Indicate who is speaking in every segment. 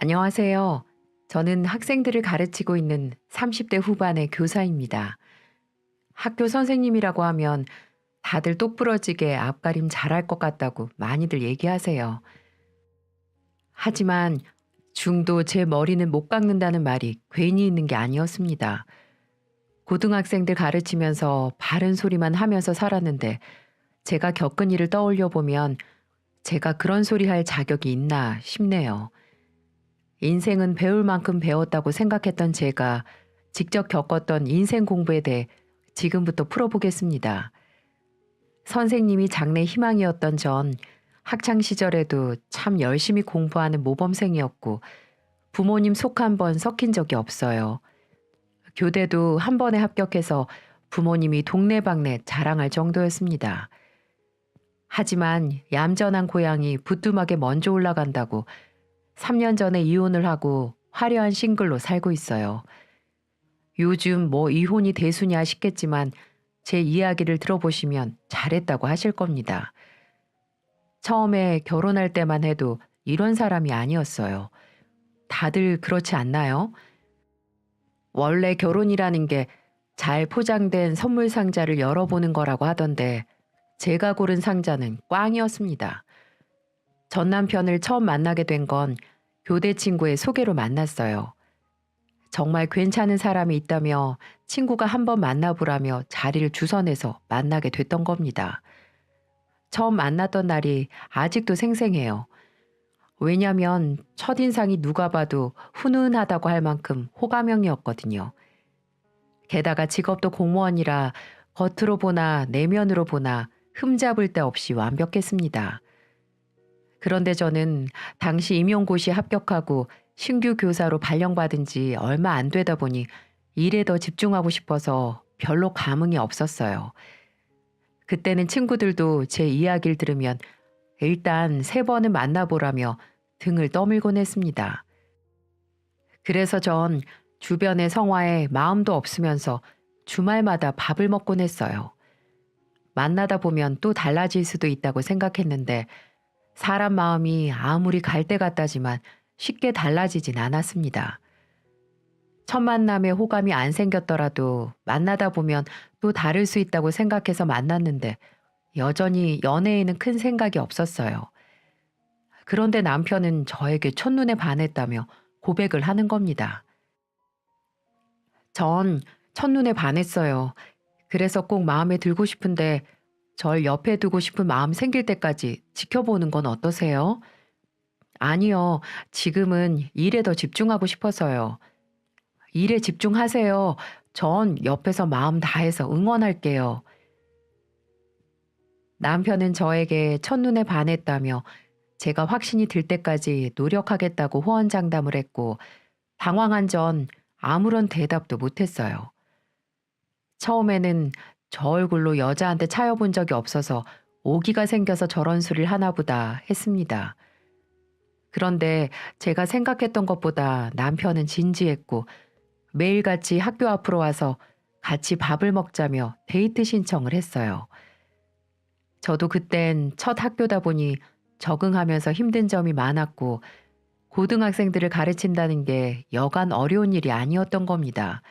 Speaker 1: 안녕하세요. 저는 학생들을 가르치고 있는 30대 후반의 교사입니다. 학교 선생님이라고 하면 다들 똑부러지게 앞가림 잘할 것 같다고 많이들 얘기하세요. 하지만 중도 제 머리는 못 깎는다는 말이 괜히 있는 게 아니었습니다. 고등학생들 가르치면서 바른 소리만 하면서 살았는데 제가 겪은 일을 떠올려 보면 제가 그런 소리 할 자격이 있나 싶네요. 인생은 배울 만큼 배웠다고 생각했던 제가 직접 겪었던 인생 공부에 대해 지금부터 풀어보겠습니다. 선생님이 장래 희망이었던 전 학창 시절에도 참 열심히 공부하는 모범생이었고 부모님 속 한 번 섞인 적이 없어요. 교대도 한 번에 합격해서 부모님이 동네방네 자랑할 정도였습니다. 하지만 얌전한 고양이 부뚜막에 먼저 올라간다고 3년 전에 이혼을 하고 화려한 싱글로 살고 있어요. 요즘 뭐 이혼이 대수냐 싶겠지만 제 이야기를 들어보시면 잘했다고 하실 겁니다. 처음에 결혼할 때만 해도 이런 사람이 아니었어요. 다들 그렇지 않나요? 원래 결혼이라는 게 잘 포장된 선물 상자를 열어보는 거라고 하던데 제가 고른 상자는 꽝이었습니다. 전 남편을 처음 만나게 된 건 교대 친구의 소개로 만났어요. 정말 괜찮은 사람이 있다며 친구가 한번 만나보라며 자리를 주선해서 만나게 됐던 겁니다. 처음 만났던 날이 아직도 생생해요. 왜냐면 첫인상이 누가 봐도 훈훈하다고 할 만큼 호감형이었거든요. 게다가 직업도 공무원이라 겉으로 보나 내면으로 보나 흠잡을 데 없이 완벽했습니다. 그런데 저는 당시 임용고시 합격하고 신규 교사로 발령받은 지 얼마 안 되다 보니 일에 더 집중하고 싶어서 별로 감흥이 없었어요. 그때는 친구들도 제 이야기를 들으면 일단 3번은 만나보라며 등을 떠밀곤 했습니다. 그래서 전 주변의 성화에 마음도 없으면서 주말마다 밥을 먹곤 했어요. 만나다 보면 또 달라질 수도 있다고 생각했는데 사람 마음이 아무리 갈대 같다지만 쉽게 달라지진 않았습니다. 첫 만남에 호감이 안 생겼더라도 만나다 보면 또 다를 수 있다고 생각해서 만났는데 여전히 연애에는 큰 생각이 없었어요. 그런데 남편은 저에게 첫눈에 반했다며 고백을 하는 겁니다. 전 첫눈에 반했어요. 그래서 꼭 마음에 들고 싶은데 절 옆에 두고 싶은 마음 생길 때까지 지켜보는 건 어떠세요? 아니요. 지금은 일에 더 집중하고 싶어서요. 일에 집중하세요. 전 옆에서 마음 다해서 응원할게요. 남편은 저에게 첫눈에 반했다며 제가 확신이 들 때까지 노력하겠다고 호언장담을 했고 당황한 전 아무런 대답도 못했어요. 처음에는 저 얼굴로 여자한테 차여본 적이 없어서 오기가 생겨서 저런 소리를 하나 보다 했습니다. 그런데 제가 생각했던 것보다 남편은 진지했고 매일같이 학교 앞으로 와서 같이 밥을 먹자며 데이트 신청을 했어요. 저도 그땐 첫 학교다 보니 적응하면서 힘든 점이 많았고 고등학생들을 가르친다는 게 여간 어려운 일이 아니었던 겁니다.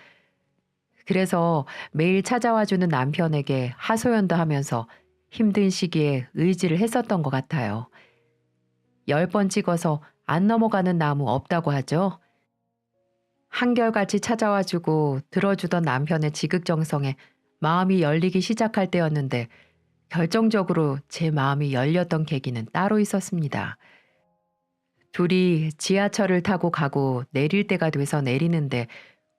Speaker 1: 그래서 매일 찾아와 주는 남편에게 하소연도 하면서 힘든 시기에 의지를 했었던 것 같아요. 10번 찍어서 안 넘어가는 나무 없다고 하죠. 한결같이 찾아와 주고 들어주던 남편의 지극정성에 마음이 열리기 시작할 때였는데 결정적으로 제 마음이 열렸던 계기는 따로 있었습니다. 둘이 지하철을 타고 가고 내릴 때가 돼서 내리는데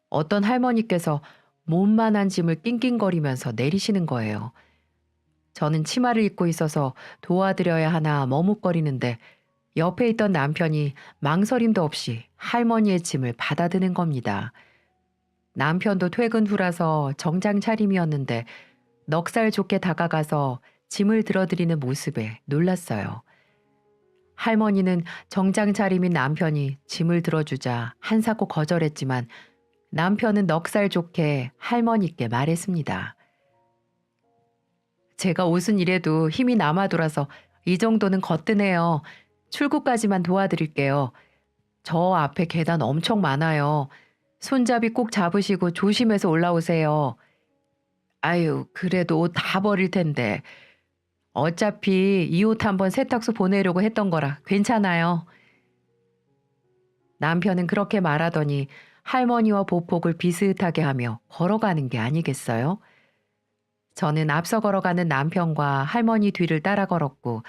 Speaker 1: 어떤 할머니께서 몸만한 짐을 낑낑거리면서 내리시는 거예요. 저는 치마를 입고 있어서 도와드려야 하나 머뭇거리는데 옆에 있던 남편이 망설임도 없이 할머니의 짐을 받아드는 겁니다. 남편도 퇴근 후라서 정장 차림이었는데 넉살 좋게 다가가서 짐을 들어드리는 모습에 놀랐어요. 할머니는 정장 차림인 남편이 짐을 들어주자 한사코 거절했지만 남편은 넉살 좋게 할머니께 말했습니다. 제가 옷은 이래도 힘이 남아 돌아서 이 정도는 거뜬해요. 출구까지만 도와드릴게요. 저 앞에 계단 엄청 많아요. 손잡이 꼭 잡으시고 조심해서 올라오세요. 아유, 그래도 옷 다 버릴 텐데. 어차피 이 옷 한번 세탁소 보내려고 했던 거라 괜찮아요. 남편은 그렇게 말하더니 할머니와 보폭을 비슷하게 하며 걸어가는 게 아니겠어요? 저는 앞서 걸어가는 남편과 할머니 뒤를 따라 걸었고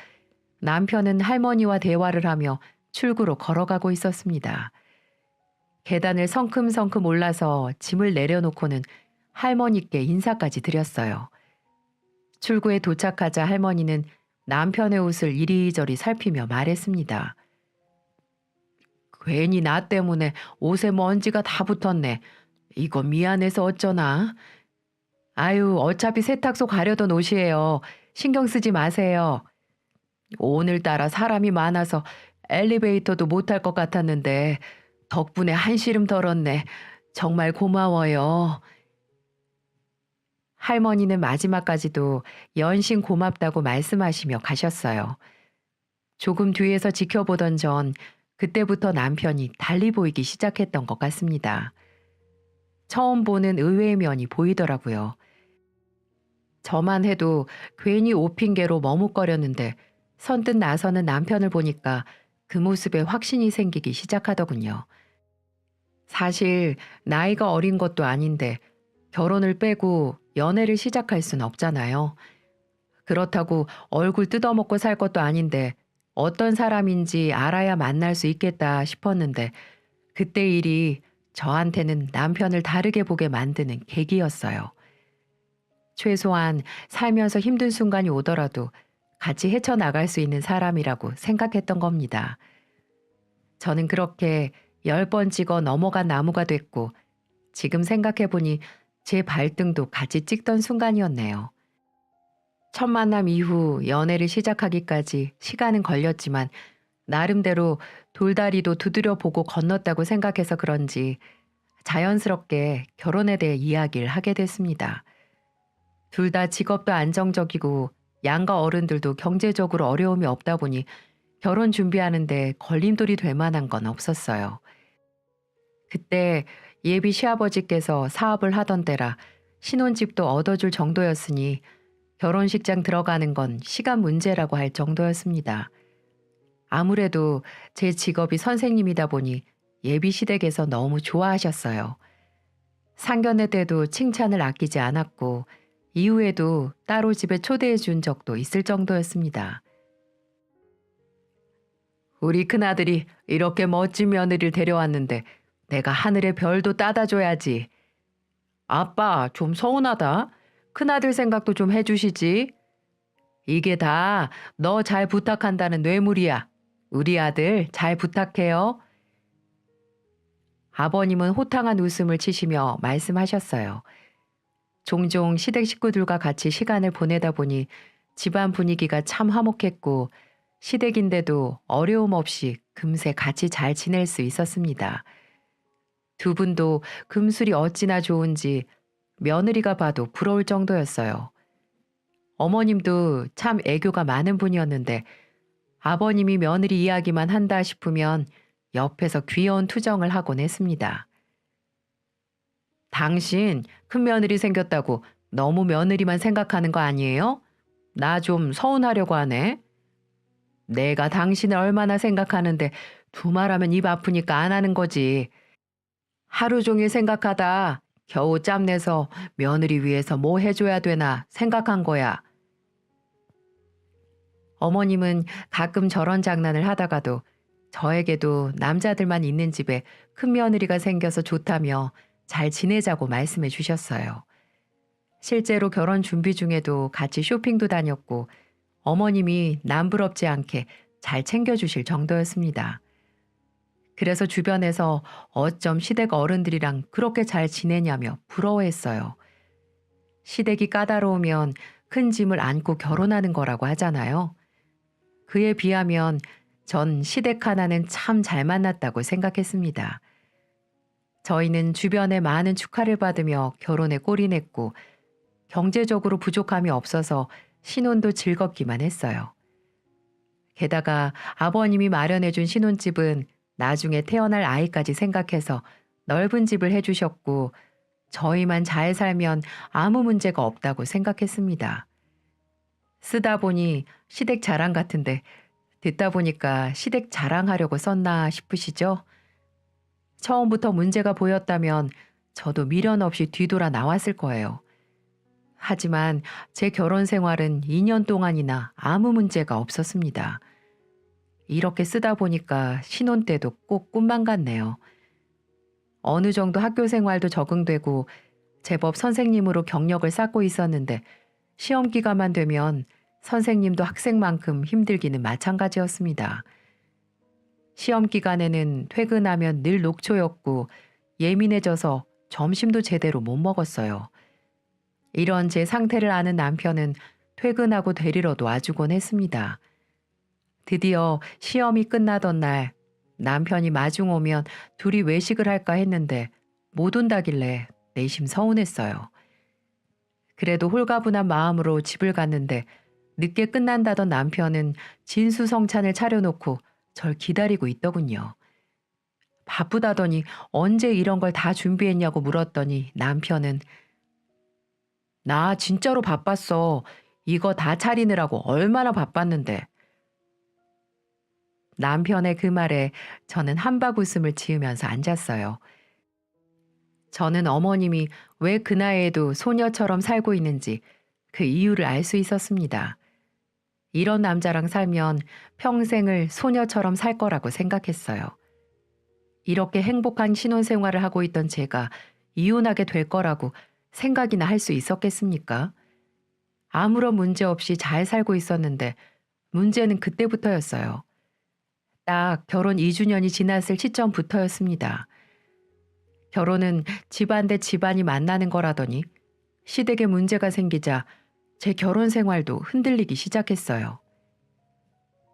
Speaker 1: 남편은 할머니와 대화를 하며 출구로 걸어가고 있었습니다. 계단을 성큼성큼 올라서 짐을 내려놓고는 할머니께 인사까지 드렸어요. 출구에 도착하자 할머니는 남편의 옷을 이리저리 살피며 말했습니다. 괜히 나 때문에 옷에 먼지가 다 붙었네. 이거 미안해서 어쩌나. 아유, 어차피 세탁소 가려던 옷이에요. 신경 쓰지 마세요. 오늘따라 사람이 많아서 엘리베이터도 못 탈 것 같았는데 덕분에 한시름 덜었네. 정말 고마워요. 할머니는 마지막까지도 연신 고맙다고 말씀하시며 가셨어요. 조금 뒤에서 지켜보던 전 그때부터 남편이 달리 보이기 시작했던 것 같습니다. 처음 보는 의외의 면이 보이더라고요. 저만 해도 괜히 옷 핑계로 머뭇거렸는데 선뜻 나서는 남편을 보니까 그 모습에 확신이 생기기 시작하더군요. 사실 나이가 어린 것도 아닌데 결혼을 빼고 연애를 시작할 순 없잖아요. 그렇다고 얼굴 뜯어먹고 살 것도 아닌데 어떤 사람인지 알아야 만날 수 있겠다 싶었는데 그때 일이 저한테는 남편을 다르게 보게 만드는 계기였어요. 최소한 살면서 힘든 순간이 오더라도 같이 헤쳐나갈 수 있는 사람이라고 생각했던 겁니다. 저는 그렇게 10번 찍어 넘어간 나무가 됐고 지금 생각해보니 제 발등도 같이 찍던 순간이었네요. 첫 만남 이후 연애를 시작하기까지 시간은 걸렸지만 나름대로 돌다리도 두드려 보고 건넜다고 생각해서 그런지 자연스럽게 결혼에 대해 이야기를 하게 됐습니다. 둘 다 직업도 안정적이고 양가 어른들도 경제적으로 어려움이 없다 보니 결혼 준비하는데 걸림돌이 될 만한 건 없었어요. 그때 예비 시아버지께서 사업을 하던 때라 신혼집도 얻어줄 정도였으니 결혼식장 들어가는 건 시간 문제라고 할 정도였습니다. 아무래도 제 직업이 선생님이다 보니 예비 시댁에서 너무 좋아하셨어요. 상견례 때도 칭찬을 아끼지 않았고 이후에도 따로 집에 초대해 준 적도 있을 정도였습니다. 우리 큰아들이 이렇게 멋진 며느리를 데려왔는데 내가 하늘의 별도 따다 줘야지. 아빠, 좀 서운하다. 큰아들 생각도 좀 해주시지. 이게 다 너 잘 부탁한다는 뇌물이야. 우리 아들 잘 부탁해요. 아버님은 호탕한 웃음을 치시며 말씀하셨어요. 종종 시댁 식구들과 같이 시간을 보내다 보니 집안 분위기가 참 화목했고 시댁인데도 어려움 없이 금세 같이 잘 지낼 수 있었습니다. 두 분도 금술이 어찌나 좋은지 며느리가 봐도 부러울 정도였어요. 어머님도 참 애교가 많은 분이었는데 아버님이 며느리 이야기만 한다 싶으면 옆에서 귀여운 투정을 하곤 했습니다. 당신 큰 며느리 생겼다고 너무 며느리만 생각하는 거 아니에요? 나 좀 서운하려고 하네. 내가 당신을 얼마나 생각하는데 두말하면 입 아프니까 안 하는 거지. 하루 종일 생각하다 겨우 짬내서 며느리 위해서 뭐 해줘야 되나 생각한 거야. 어머님은 가끔 저런 장난을 하다가도 저에게도 남자들만 있는 집에 큰 며느리가 생겨서 좋다며 잘 지내자고 말씀해 주셨어요. 실제로 결혼 준비 중에도 같이 쇼핑도 다녔고 어머님이 남부럽지 않게 잘 챙겨주실 정도였습니다. 그래서 주변에서 어쩜 시댁 어른들이랑 그렇게 잘 지내냐며 부러워했어요. 시댁이 까다로우면 큰 짐을 안고 결혼하는 거라고 하잖아요. 그에 비하면 전 시댁 하나는 참 잘 만났다고 생각했습니다. 저희는 주변에 많은 축하를 받으며 결혼에 골인했고 경제적으로 부족함이 없어서 신혼도 즐겁기만 했어요. 게다가 아버님이 마련해준 신혼집은 나중에 태어날 아이까지 생각해서 넓은 집을 해주셨고 저희만 잘 살면 아무 문제가 없다고 생각했습니다. 쓰다 보니 시댁 자랑 같은데 듣다 보니까 시댁 자랑하려고 썼나 싶으시죠? 처음부터 문제가 보였다면 저도 미련 없이 뒤돌아 나왔을 거예요. 하지만 제 결혼 생활은 2년 동안이나 아무 문제가 없었습니다. 이렇게 쓰다 보니까 신혼 때도 꼭 꿈만 같네요. 어느 정도 학교 생활도 적응되고 제법 선생님으로 경력을 쌓고 있었는데 시험 기간만 되면 선생님도 학생만큼 힘들기는 마찬가지였습니다. 시험 기간에는 퇴근하면 늘 녹초였고 예민해져서 점심도 제대로 못 먹었어요. 이런 제 상태를 아는 남편은 퇴근하고 데리러도 와주곤 했습니다. 드디어 시험이 끝나던 날 남편이 마중 오면 둘이 외식을 할까 했는데 못 온다길래 내심 서운했어요. 그래도 홀가분한 마음으로 집을 갔는데 늦게 끝난다던 남편은 진수성찬을 차려놓고 절 기다리고 있더군요. 바쁘다더니 언제 이런 걸 다 준비했냐고 물었더니 남편은 나 진짜로 바빴어. 이거 다 차리느라고 얼마나 바빴는데. 남편의 그 말에 저는 한박 웃음을 지으면서 앉았어요. 저는 어머님이 왜 그 나이에도 소녀처럼 살고 있는지 그 이유를 알 수 있었습니다. 이런 남자랑 살면 평생을 소녀처럼 살 거라고 생각했어요. 이렇게 행복한 신혼생활을 하고 있던 제가 이혼하게 될 거라고 생각이나 할 수 있었겠습니까? 아무런 문제 없이 잘 살고 있었는데 문제는 그때부터였어요. 딱 결혼 2주년이 지났을 시점부터였습니다. 결혼은 집안 대 집안이 만나는 거라더니 시댁에 문제가 생기자 제 결혼 생활도 흔들리기 시작했어요.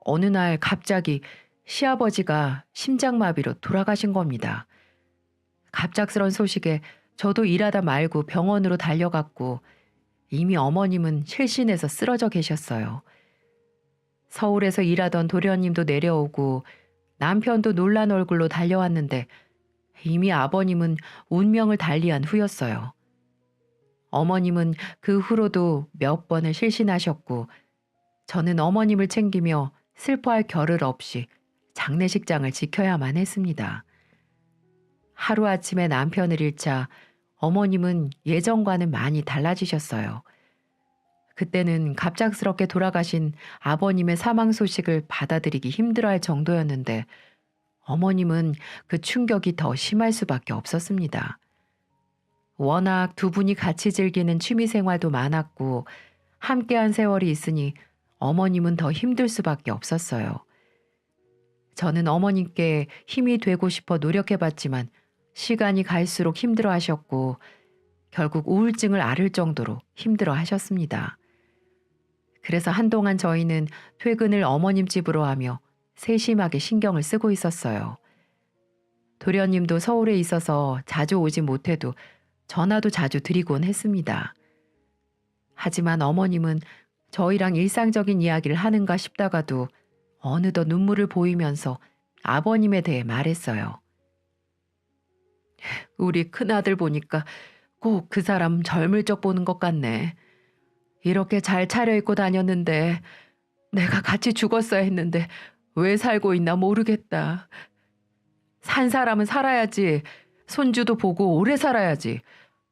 Speaker 1: 어느 날 갑자기 시아버지가 심장마비로 돌아가신 겁니다. 갑작스런 소식에 저도 일하다 말고 병원으로 달려갔고 이미 어머님은 실신해서 쓰러져 계셨어요. 서울에서 일하던 도련님도 내려오고 남편도 놀란 얼굴로 달려왔는데 이미 아버님은 운명을 달리한 후였어요. 어머님은 그 후로도 몇 번을 실신하셨고 저는 어머님을 챙기며 슬퍼할 겨를 없이 장례식장을 지켜야만 했습니다. 하루아침에 남편을 잃자 어머님은 예전과는 많이 달라지셨어요. 그때는 갑작스럽게 돌아가신 아버님의 사망 소식을 받아들이기 힘들어할 정도였는데 어머님은 그 충격이 더 심할 수밖에 없었습니다. 워낙 두 분이 같이 즐기는 취미 생활도 많았고 함께한 세월이 있으니 어머님은 더 힘들 수밖에 없었어요. 저는 어머님께 힘이 되고 싶어 노력해봤지만 시간이 갈수록 힘들어하셨고 결국 우울증을 앓을 정도로 힘들어하셨습니다. 그래서 한동안 저희는 퇴근을 어머님 집으로 하며 세심하게 신경을 쓰고 있었어요. 도련님도 서울에 있어서 자주 오지 못해도 전화도 자주 드리곤 했습니다. 하지만 어머님은 저희랑 일상적인 이야기를 하는가 싶다가도 어느덧 눈물을 보이면서 아버님에 대해 말했어요. 우리 큰아들 보니까 꼭 그 사람 젊을 적 보는 것 같네. 이렇게 잘 차려입고 다녔는데 내가 같이 죽었어야 했는데 왜 살고 있나 모르겠다. 산 사람은 살아야지. 손주도 보고 오래 살아야지.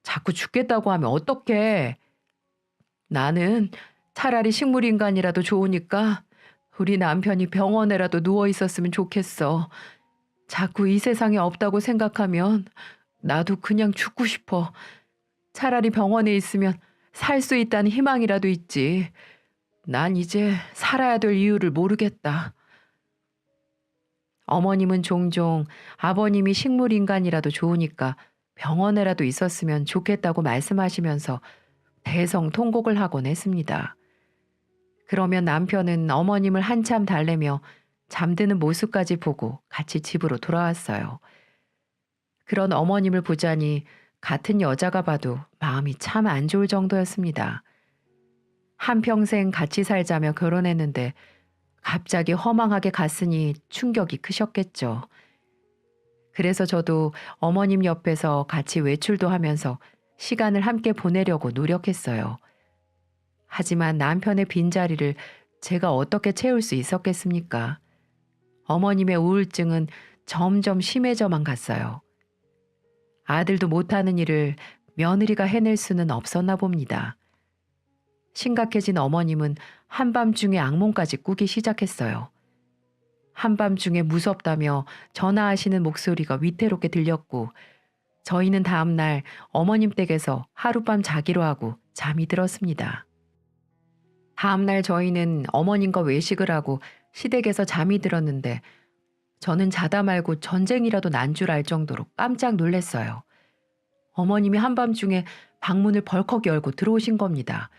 Speaker 1: 자꾸 죽겠다고 하면 어떡해. 나는 차라리 식물인간이라도 좋으니까 우리 남편이 병원에라도 누워 있었으면 좋겠어. 자꾸 이 세상에 없다고 생각하면 나도 그냥 죽고 싶어. 차라리 병원에 있으면 살 수 있다는 희망이라도 있지. 난 이제 살아야 될 이유를 모르겠다. 어머님은 종종 아버님이 식물인간이라도 좋으니까 병원에라도 있었으면 좋겠다고 말씀하시면서 대성통곡을 하곤 했습니다. 그러면 남편은 어머님을 한참 달래며 잠드는 모습까지 보고 같이 집으로 돌아왔어요. 그런 어머님을 보자니 같은 여자가 봐도 마음이 참 안 좋을 정도였습니다. 한평생 같이 살자며 결혼했는데 갑자기 허망하게 갔으니 충격이 크셨겠죠. 그래서 저도 어머님 옆에서 같이 외출도 하면서 시간을 함께 보내려고 노력했어요. 하지만 남편의 빈자리를 제가 어떻게 채울 수 있었겠습니까? 어머님의 우울증은 점점 심해져만 갔어요. 아들도 못하는 일을 며느리가 해낼 수는 없었나 봅니다. 심각해진 어머님은 한밤중에 악몽까지 꾸기 시작했어요. 한밤중에 무섭다며 전화하시는 목소리가 위태롭게 들렸고 저희는 다음날 어머님 댁에서 하룻밤 자기로 하고 잠이 들었습니다. 다음날 저희는 어머님과 외식을 하고 시댁에서 잠이 들었는데 저는 자다 말고 전쟁이라도 난 줄 알 정도로 깜짝 놀랐어요. 어머님이 한밤중에 방문을 벌컥 열고 들어오신 겁니다.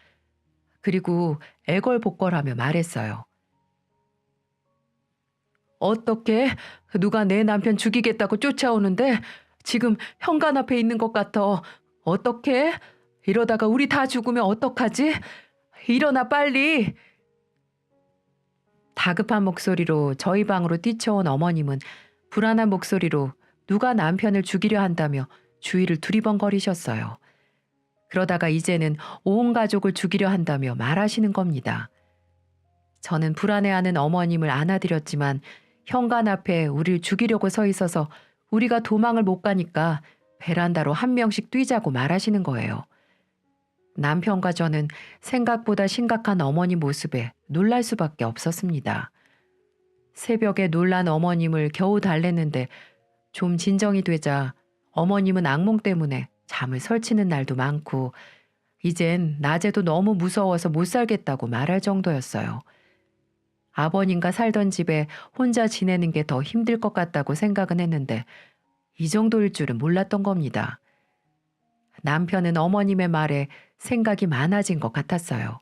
Speaker 1: 그리고 애걸복걸하며 말했어요. 어떻게 누가 내 남편 죽이겠다고 쫓아오는데 지금 현관 앞에 있는 것 같아. 어떻게? 이러다가 우리 다 죽으면 어떡하지? 일어나 빨리. 다급한 목소리로 저희 방으로 뛰쳐온 어머님은 불안한 목소리로 누가 남편을 죽이려 한다며 주위를 두리번거리셨어요. 그러다가 이제는 온 가족을 죽이려 한다며 말하시는 겁니다. 저는 불안해하는 어머님을 안아드렸지만 현관 앞에 우릴 죽이려고 서 있어서 우리가 도망을 못 가니까 베란다로 한 명씩 뛰자고 말하시는 거예요. 남편과 저는 생각보다 심각한 어머니 모습에 놀랄 수밖에 없었습니다. 새벽에 놀란 어머님을 겨우 달랬는데 좀 진정이 되자 어머님은 악몽 때문에 잠을 설치는 날도 많고 이젠 낮에도 너무 무서워서 못 살겠다고 말할 정도였어요. 아버님과 살던 집에 혼자 지내는 게 더 힘들 것 같다고 생각은 했는데 이 정도일 줄은 몰랐던 겁니다. 남편은 어머님의 말에 생각이 많아진 것 같았어요.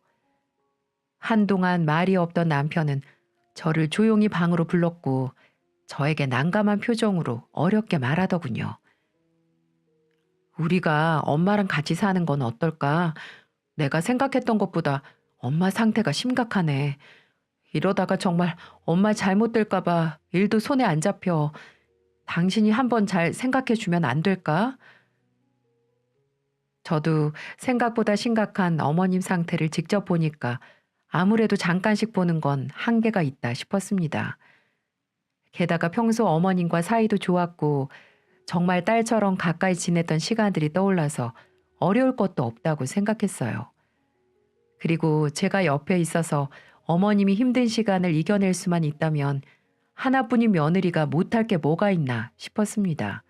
Speaker 1: 한동안 말이 없던 남편은 저를 조용히 방으로 불렀고 저에게 난감한 표정으로 어렵게 말하더군요. 우리가 엄마랑 같이 사는 건 어떨까? 내가 생각했던 것보다 엄마 상태가 심각하네. 이러다가 정말 엄마 잘못될까 봐 일도 손에 안 잡혀. 당신이 한번 잘 생각해 주면 안 될까? 저도 생각보다 심각한 어머님 상태를 직접 보니까 아무래도 잠깐씩 보는 건 한계가 있다 싶었습니다. 게다가 평소 어머님과 사이도 좋았고 정말 딸처럼 가까이 지냈던 시간들이 떠올라서 어려울 것도 없다고 생각했어요. 그리고 제가 옆에 있어서 어머님이 힘든 시간을 이겨낼 수만 있다면 하나뿐인 며느리가 못할 게 뭐가 있나 싶었습니다.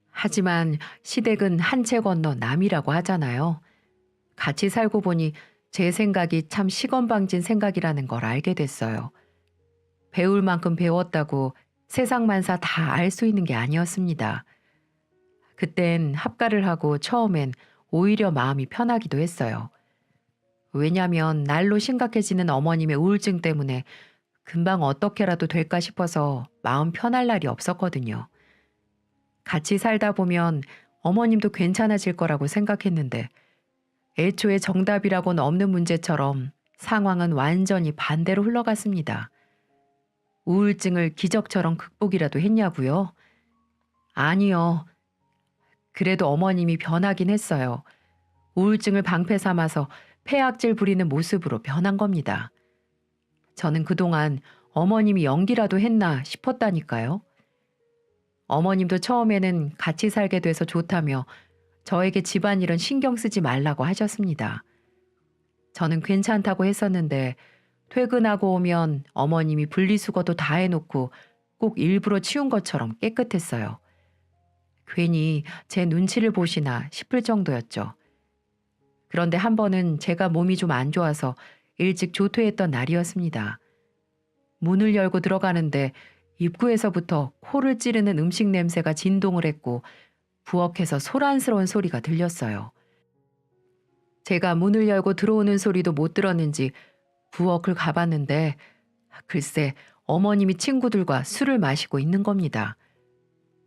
Speaker 1: 하지만 시댁은 한 채 건너 남이라고 하잖아요. 같이 살고 보니 제 생각이 참 시건방진 생각이라는 걸 알게 됐어요. 배울 만큼 배웠다고 세상 만사 다 알 수 있는 게 아니었습니다. 그땐 합가를 하고 처음엔 오히려 마음이 편하기도 했어요. 왜냐면 날로 심각해지는 어머님의 우울증 때문에 금방 어떻게라도 될까 싶어서 마음 편할 날이 없었거든요. 같이 살다 보면 어머님도 괜찮아질 거라고 생각했는데 애초에 정답이라고는 없는 문제처럼 상황은 완전히 반대로 흘러갔습니다. 우울증을 기적처럼 극복이라도 했냐고요? 아니요. 그래도 어머님이 변하긴 했어요. 우울증을 방패 삼아서 폐악질 부리는 모습으로 변한 겁니다. 저는 그동안 어머님이 연기라도 했나 싶었다니까요. 어머님도 처음에는 같이 살게 돼서 좋다며 저에게 집안일은 신경 쓰지 말라고 하셨습니다. 저는 괜찮다고 했었는데 퇴근하고 오면 어머님이 분리수거도 다 해놓고 꼭 일부러 치운 것처럼 깨끗했어요. 괜히 제 눈치를 보시나 싶을 정도였죠. 그런데 한 번은 제가 몸이 좀 안 좋아서 일찍 조퇴했던 날이었습니다. 문을 열고 들어가는데 입구에서부터 코를 찌르는 음식 냄새가 진동을 했고 부엌에서 소란스러운 소리가 들렸어요. 제가 문을 열고 들어오는 소리도 못 들었는지 부엌을 가봤는데 글쎄 어머님이 친구들과 술을 마시고 있는 겁니다.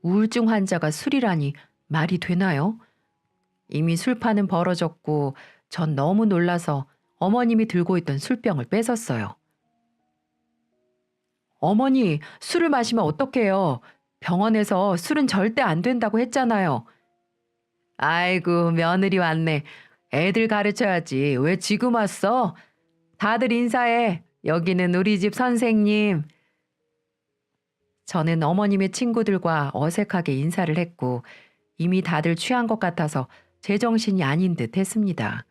Speaker 1: 우울증 환자가 술이라니 말이 되나요? 이미 술판은 벌어졌고 전 너무 놀라서 어머님이 들고 있던 술병을 뺏었어요. 어머니, 술을 마시면 어떡해요? 병원에서 술은 절대 안 된다고 했잖아요. 아이고, 며느리 왔네. 애들 가르쳐야지. 왜 지금 왔어? 다들 인사해. 여기는 우리 집 선생님. 저는 어머님의 친구들과 어색하게 인사를 했고 이미 다들 취한 것 같아서 제정신이 아닌 듯 했습니다.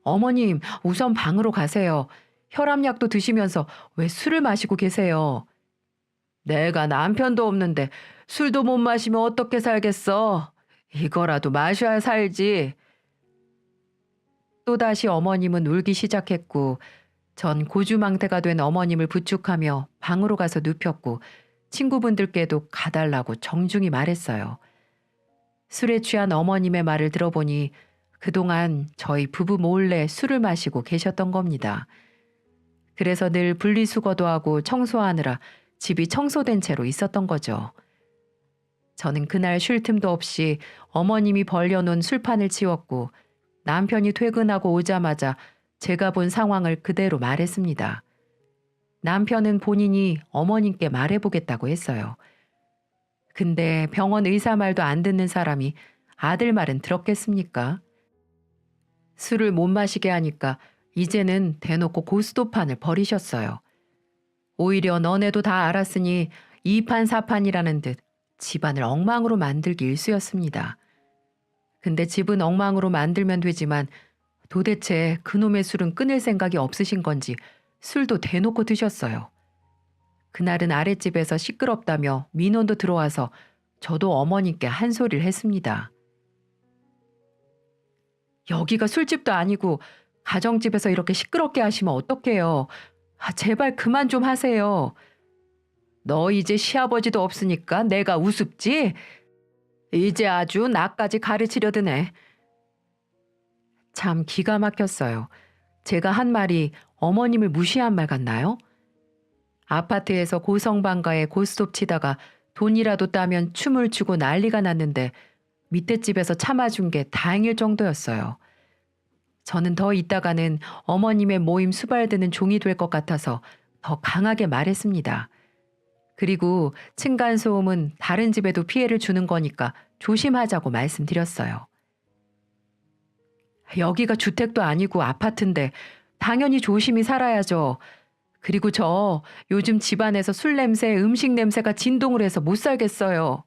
Speaker 1: 어머님, 우선 방으로 가세요. 혈압약도 드시면서 왜 술을 마시고 계세요? 내가 남편도 없는데 술도 못 마시면 어떻게 살겠어? 이거라도 마셔야 살지. 또다시 어머님은 울기 시작했고 전 고주망태가 된 어머님을 부축하며 방으로 가서 눕혔고 친구분들께도 가달라고 정중히 말했어요. 술에 취한 어머님의 말을 들어보니 그동안 저희 부부 몰래 술을 마시고 계셨던 겁니다. 그래서 늘 분리수거도 하고 청소하느라 집이 청소된 채로 있었던 거죠. 저는 그날 쉴 틈도 없이 어머님이 벌려놓은 술판을 치웠고 남편이 퇴근하고 오자마자 제가 본 상황을 그대로 말했습니다. 남편은 본인이 어머님께 말해보겠다고 했어요. 근데 병원 의사 말도 안 듣는 사람이 아들 말은 들었겠습니까? 술을 못 마시게 하니까 이제는 대놓고 고스톱판을 버리셨어요. 오히려 너네도 다 알았으니 이판사판이라는 듯 집안을 엉망으로 만들기 일쑤였습니다. 근데 집은 엉망으로 만들면 되지만 도대체 그놈의 술은 끊을 생각이 없으신 건지 술도 대놓고 드셨어요. 그날은 아랫집에서 시끄럽다며 민원도 들어와서 저도 어머님께 한 소리를 했습니다. 여기가 술집도 아니고 가정집에서 이렇게 시끄럽게 하시면 어떡해요. 제발 그만 좀 하세요. 너 이제 시아버지도 없으니까 내가 우습지? 이제 아주 나까지 가르치려 드네. 참 기가 막혔어요. 제가 한 말이 어머님을 무시한 말 같나요? 아파트에서 고성방가에 고스톱 치다가 돈이라도 따면 춤을 추고 난리가 났는데 밑에 집에서 참아준 게 다행일 정도였어요. 저는 더 있다가는 어머님의 모임 수발드는 종이 될 것 같아서 더 강하게 말했습니다. 그리고 층간소음은 다른 집에도 피해를 주는 거니까 조심하자고 말씀드렸어요. 여기가 주택도 아니고 아파트인데 당연히 조심히 살아야죠. 그리고 저 요즘 집안에서 술 냄새, 음식 냄새가 진동을 해서 못 살겠어요.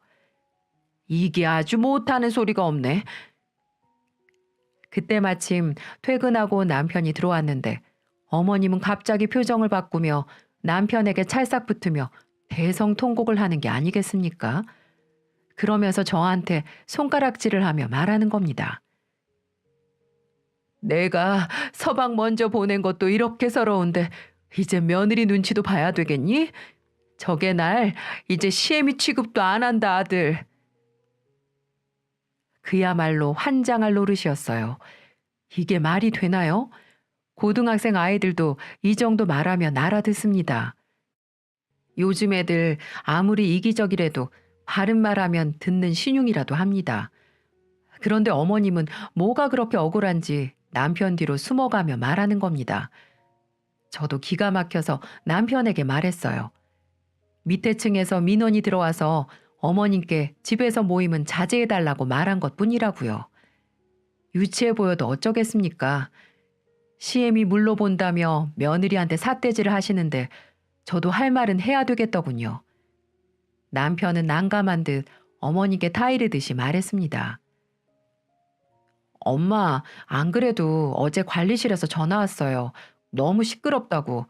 Speaker 1: 이게 아주 못하는 소리가 없네. 그때 마침 퇴근하고 남편이 들어왔는데 어머님은 갑자기 표정을 바꾸며 남편에게 찰싹 붙으며 대성통곡을 하는 게 아니겠습니까? 그러면서 저한테 손가락질을 하며 말하는 겁니다. 내가 서방 먼저 보낸 것도 이렇게 서러운데 이제 며느리 눈치도 봐야 되겠니? 저게 날 이제 시애미 취급도 안 한다 아들. 그야말로 환장할 노릇이었어요. 이게 말이 되나요? 고등학생 아이들도 이 정도 말하면 알아듣습니다. 요즘 애들 아무리 이기적이라도 바른 말하면 듣는 신용이라도 합니다. 그런데 어머님은 뭐가 그렇게 억울한지 남편 뒤로 숨어가며 말하는 겁니다. 저도 기가 막혀서 남편에게 말했어요. 밑에 층에서 민원이 들어와서 어머님께 집에서 모임은 자제해달라고 말한 것뿐이라고요. 유치해 보여도 어쩌겠습니까? 시엠이 물러본다며 며느리한테 삿대질을 하시는데 저도 할 말은 해야 되겠더군요. 남편은 난감한 듯 어머니께 타이르듯이 말했습니다. 엄마, 안 그래도 어제 관리실에서 전화 왔어요. 너무 시끄럽다고.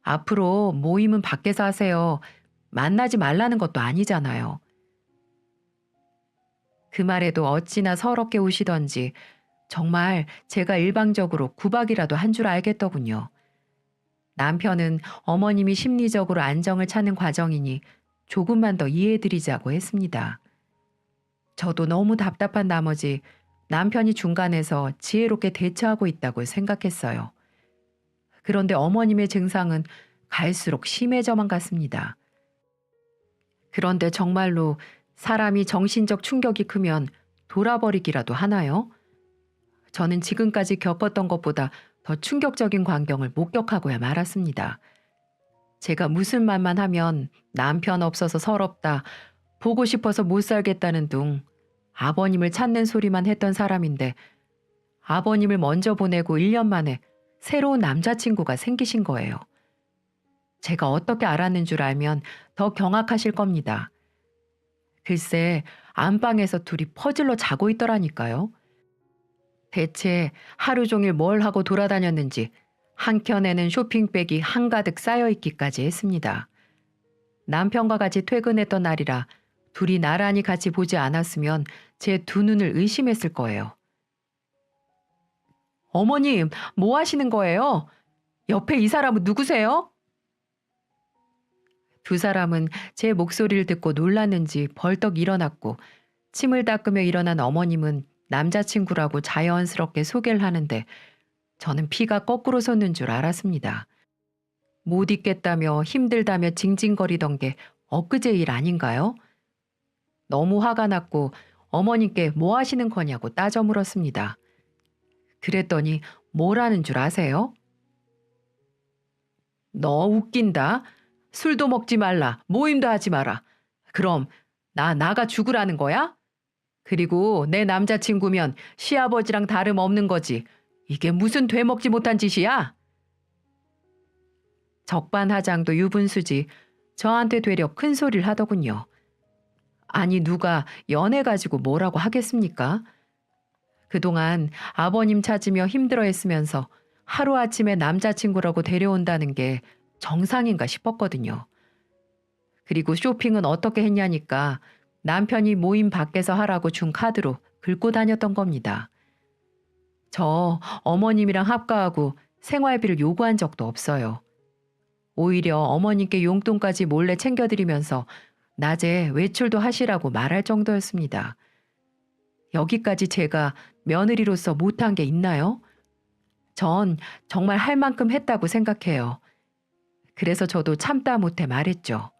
Speaker 1: 앞으로 모임은 밖에서 하세요. 만나지 말라는 것도 아니잖아요. 그 말에도 어찌나 서럽게 우시던지 정말 제가 일방적으로 구박이라도 한 줄 알겠더군요. 남편은 어머님이 심리적으로 안정을 찾는 과정이니 조금만 더 이해해드리자고 했습니다. 저도 너무 답답한 나머지 남편이 중간에서 지혜롭게 대처하고 있다고 생각했어요. 그런데 어머님의 증상은 갈수록 심해져만 갔습니다. 그런데 정말로 사람이 정신적 충격이 크면 돌아버리기라도 하나요? 저는 지금까지 겪었던 것보다 더 충격적인 광경을 목격하고야 말았습니다. 제가 무슨 말만 하면 남편 없어서 서럽다, 보고 싶어서 못 살겠다는 둥 아버님을 찾는 소리만 했던 사람인데 아버님을 먼저 보내고 1년 만에 새로운 남자친구가 생기신 거예요. 제가 어떻게 알았는 줄 알면 더 경악하실 겁니다. 글쎄, 안방에서 둘이 퍼즐로 자고 있더라니까요. 대체 하루 종일 뭘 하고 돌아다녔는지 한켠에는 쇼핑백이 한가득 쌓여있기까지 했습니다. 남편과 같이 퇴근했던 날이라 둘이 나란히 같이 보지 않았으면 제 두 눈을 의심했을 거예요. 어머님, 뭐 하시는 거예요? 옆에 이 사람은 누구세요? 두 사람은 제 목소리를 듣고 놀랐는지 벌떡 일어났고 침을 닦으며 일어난 어머님은 남자친구라고 자연스럽게 소개를 하는데 저는 피가 거꾸로 솟는 줄 알았습니다. 못 있겠다며 힘들다며 징징거리던 게 엊그제 일 아닌가요? 너무 화가 났고 어머님께 뭐 하시는 거냐고 따져 물었습니다. 그랬더니 뭐라는 줄 아세요? 너 웃긴다. 술도 먹지 말라. 모임도 하지 마라. 그럼 나 나가 죽으라는 거야? 그리고 내 남자친구면 시아버지랑 다름없는 거지. 이게 무슨 되먹지 못한 짓이야? 적반하장도 유분수지 저한테 되려 큰 소리를 하더군요. 아니 누가 연애 가지고 뭐라고 하겠습니까? 그동안 아버님 찾으며 힘들어했으면서 하루아침에 남자친구라고 데려온다는 게 정상인가 싶었거든요. 그리고 쇼핑은 어떻게 했냐니까 남편이 모임 밖에서 하라고 준 카드로 긁고 다녔던 겁니다. 저 어머님이랑 합가하고 생활비를 요구한 적도 없어요. 오히려 어머님께 용돈까지 몰래 챙겨드리면서 낮에 외출도 하시라고 말할 정도였습니다. 여기까지 제가 며느리로서 못한 게 있나요? 전 정말 할 만큼 했다고 생각해요. 그래서 저도 참다 못해 말했죠.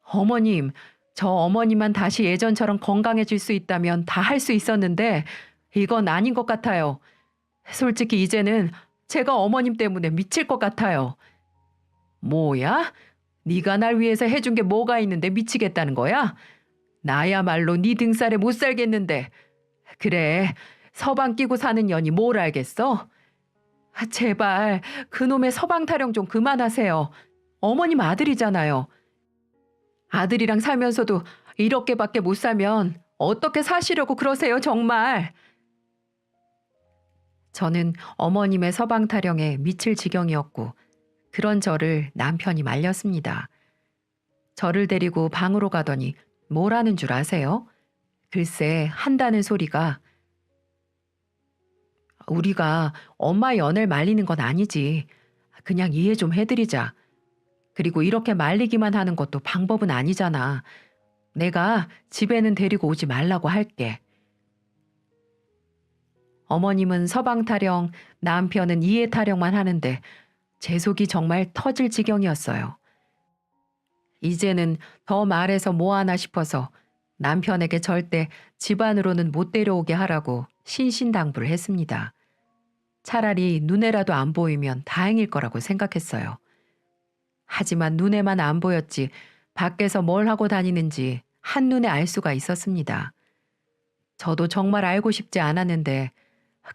Speaker 1: 어머님, 저 어머님만 다시 예전처럼 건강해질 수 있다면 다 할 수 있었는데 이건 아닌 것 같아요. 솔직히 이제는 제가 어머님 때문에 미칠 것 같아요. 뭐야? 네가 날 위해서 해준 게 뭐가 있는데 미치겠다는 거야? 나야말로 네 등살에 못 살겠는데. 그래, 서방 끼고 사는 년이 뭘 알겠어? 제발 그놈의 서방 타령 좀 그만하세요. 어머님 아들이잖아요. 아들이랑 살면서도 이렇게밖에 못 살면 어떻게 사시려고 그러세요, 정말. 저는 어머님의 서방 타령에 미칠 지경이었고 그런 저를 남편이 말렸습니다. 저를 데리고 방으로 가더니 뭐라는 줄 아세요? 글쎄 한다는 소리가 우리가 엄마 연애를 말리는 건 아니지. 그냥 이해 좀 해드리자. 그리고 이렇게 말리기만 하는 것도 방법은 아니잖아. 내가 집에는 데리고 오지 말라고 할게. 어머님은 서방 타령, 남편은 이해 타령만 하는데 제 속이 정말 터질 지경이었어요. 이제는 더 말해서 뭐하나 싶어서 남편에게 절대 집안으로는 못 데려오게 하라고 신신당부를 했습니다. 차라리 눈에라도 안 보이면 다행일 거라고 생각했어요. 하지만 눈에만 안 보였지 밖에서 뭘 하고 다니는지 한눈에 알 수가 있었습니다. 저도 정말 알고 싶지 않았는데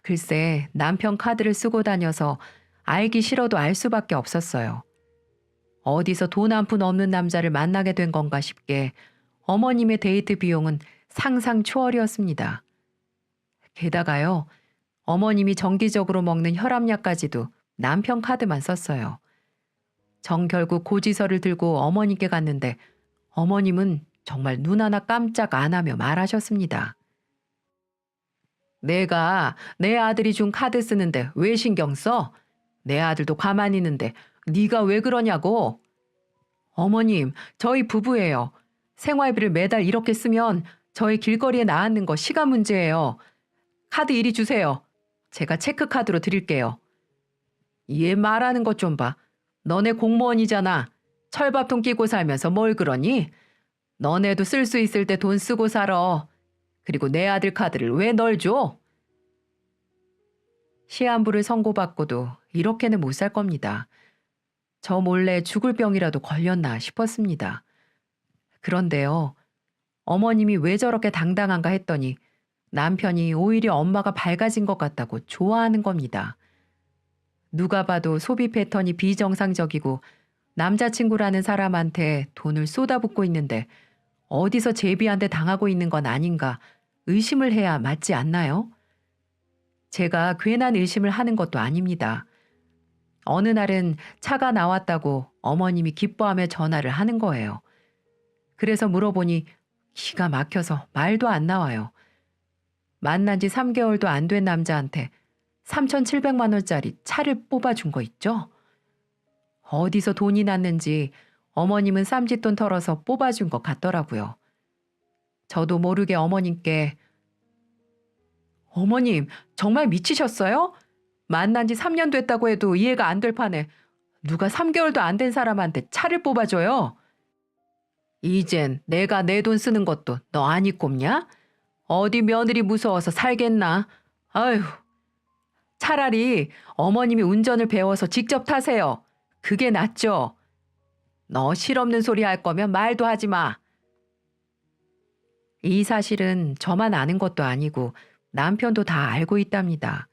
Speaker 1: 글쎄 남편 카드를 쓰고 다녀서 알기 싫어도 알 수밖에 없었어요. 어디서 돈 한 푼 없는 남자를 만나게 된 건가 싶게 어머님의 데이트 비용은 상상 초월이었습니다. 게다가요, 어머님이 정기적으로 먹는 혈압약까지도 남편 카드만 썼어요. 정 결국 고지서를 들고 어머님께 갔는데 어머님은 정말 눈 하나 깜짝 안 하며 말하셨습니다. 내가 내 아들이 준 카드 쓰는데 왜 신경 써? 내 아들도 가만히 있는데 네가 왜 그러냐고. 어머님, 저희 부부예요. 생활비를 매달 이렇게 쓰면 저희 길거리에 나앉는 거 시간 문제예요. 카드 이리 주세요. 제가 체크카드로 드릴게요. 얘 말하는 것 좀 봐. 너네 공무원이잖아. 철밥통 끼고 살면서 뭘 그러니? 너네도 쓸 수 있을 때 돈 쓰고 살아. 그리고 내 아들 카드를 왜 널 줘? 시한부를 선고받고도 이렇게는 못 살 겁니다. 저 몰래 죽을 병이라도 걸렸나 싶었습니다. 그런데요, 어머님이 왜 저렇게 당당한가 했더니 남편이 오히려 엄마가 밝아진 것 같다고 좋아하는 겁니다. 누가 봐도 소비 패턴이 비정상적이고 남자친구라는 사람한테 돈을 쏟아붓고 있는데 어디서 제비한테 당하고 있는 건 아닌가 의심을 해야 맞지 않나요? 제가 괜한 의심을 하는 것도 아닙니다. 어느 날은 차가 나왔다고 어머님이 기뻐하며 전화를 하는 거예요. 그래서 물어보니 기가 막혀서 말도 안 나와요. 만난 지 3개월도 안 된 남자한테 3,700만 원짜리 차를 뽑아준 거 있죠? 어디서 돈이 났는지 어머님은 쌈짓돈 털어서 뽑아준 것 같더라고요. 저도 모르게 어머님께 어머님 정말 미치셨어요? 만난 지 3년 됐다고 해도 이해가 안 될 판에 누가 3개월도 안 된 사람한테 차를 뽑아줘요? 이젠 내가 내 돈 쓰는 것도 너 아니 꼽냐? 어디 며느리 무서워서 살겠나? 아휴, 차라리 어머님이 운전을 배워서 직접 타세요. 그게 낫죠. 너 실없는 소리 할 거면 말도 하지 마. 이 사실은 저만 아는 것도 아니고 남편도 다 알고 있답니다.